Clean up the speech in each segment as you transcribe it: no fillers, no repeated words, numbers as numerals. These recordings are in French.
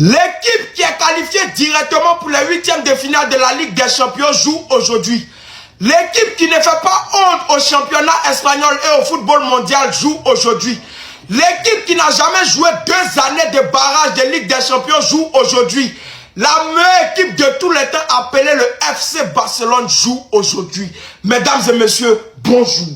L'équipe qui est qualifiée directement pour les huitièmes de finale de la Ligue des Champions joue aujourd'hui. L'équipe qui ne fait pas honte au championnat espagnol et au football mondial joue aujourd'hui. L'équipe qui n'a jamais joué 2 années de barrage de Ligue des Champions joue aujourd'hui. La meilleure équipe de tous les temps appelée le FC Barcelone joue aujourd'hui. Mesdames et messieurs, bonjour.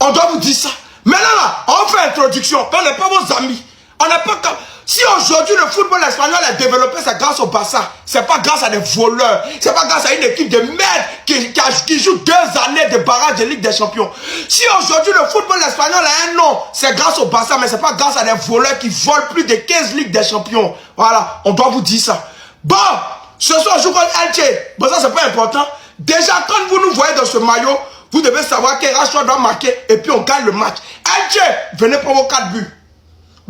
On doit vous dire ça. Maintenant là, on fait introduction. On n'est pas vos amis. On n'est pas comme... Si aujourd'hui le football espagnol est développé, c'est grâce au Barça. C'est pas grâce à des voleurs. C'est pas grâce à une équipe de merde qui joue 2 années de barrage de Ligue des Champions. Si aujourd'hui le football espagnol a un nom, c'est grâce au Barça, mais c'est pas grâce à des voleurs qui volent plus de 15 Ligues des Champions. Voilà, on doit vous dire ça. Bon, ce soir je joue contre Elche. Bon, ça c'est pas important. Déjà, quand vous nous voyez dans ce maillot, vous devez savoir que Rashford doit marquer et puis on gagne le match. Elche, venez pour vos 4 buts.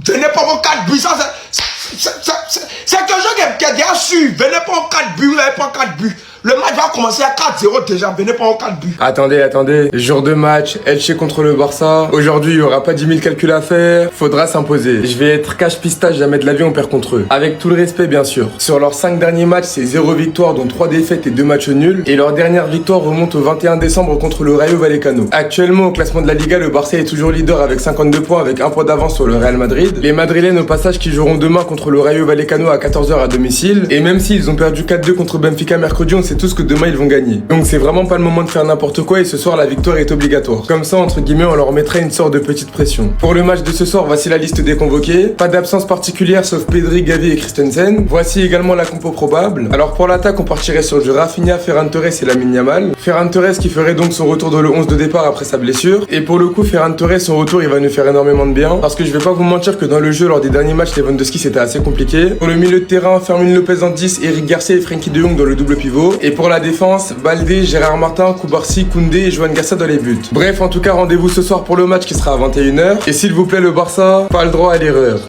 Venez pour vos 4 buts. C'est quelque chose qui est déjà sûr. Venez pour 4 buts, venez pour 4 buts. Le match va commencer à 4-0 déjà. Venez pour 4 buts. Attendez. Jour de match, Elche contre le Barça. Aujourd'hui, il n'y aura pas 10 000 calculs à faire. Faudra s'imposer. Je vais être cache-pistache, jamais de la vie on perd contre eux. Avec tout le respect, bien sûr. Sur leurs 5 derniers matchs, c'est 0 victoire, dont 3 défaites et 2 matchs nuls. Et leur dernière victoire remonte au 21 décembre contre le Rayo Vallecano. Actuellement, au classement de la Liga, le Barça est toujours leader avec 52 points, avec 1 point d'avance sur le Real Madrid. Les Madrilènes, au passage, qui joueront demain contre le Rayo Vallecano à 14h à domicile. Et même s'ils ont perdu 4-2 contre Benfica mercredi, on sait tous que demain ils vont gagner. Donc c'est vraiment pas le moment de faire n'importe quoi et ce soir la victoire est obligatoire. Comme ça, entre guillemets, on leur mettrait une sorte de petite pression. Pour le match de ce soir, voici la liste des convoqués. Pas d'absence particulière sauf Pedri, Gavi et Christensen. Voici également la compo probable. Alors pour l'attaque, on partirait sur du Rafinha, Ferran Torres et Lamine Yamal. Ferran Torres qui ferait donc son retour dans le 11 de départ après sa blessure. Et pour le coup, Ferran Torres, son retour, il va nous faire énormément de bien. Parce que je vais pas vous mentir que dans le jeu, lors des derniers matchs, Lewandowski c'était assez compliqué. Pour le milieu de terrain, Fermin Lopez en 10, Eric Garcia et Frenkie de Jong dans le double pivot. Et pour la défense, Baldé, Gérard Martin, Koubarsi, Koundé et Joan Garcia dans les buts. Bref, en tout cas, rendez-vous ce soir pour le match qui sera à 21h. Et s'il vous plaît, le Barça, pas le droit à l'erreur.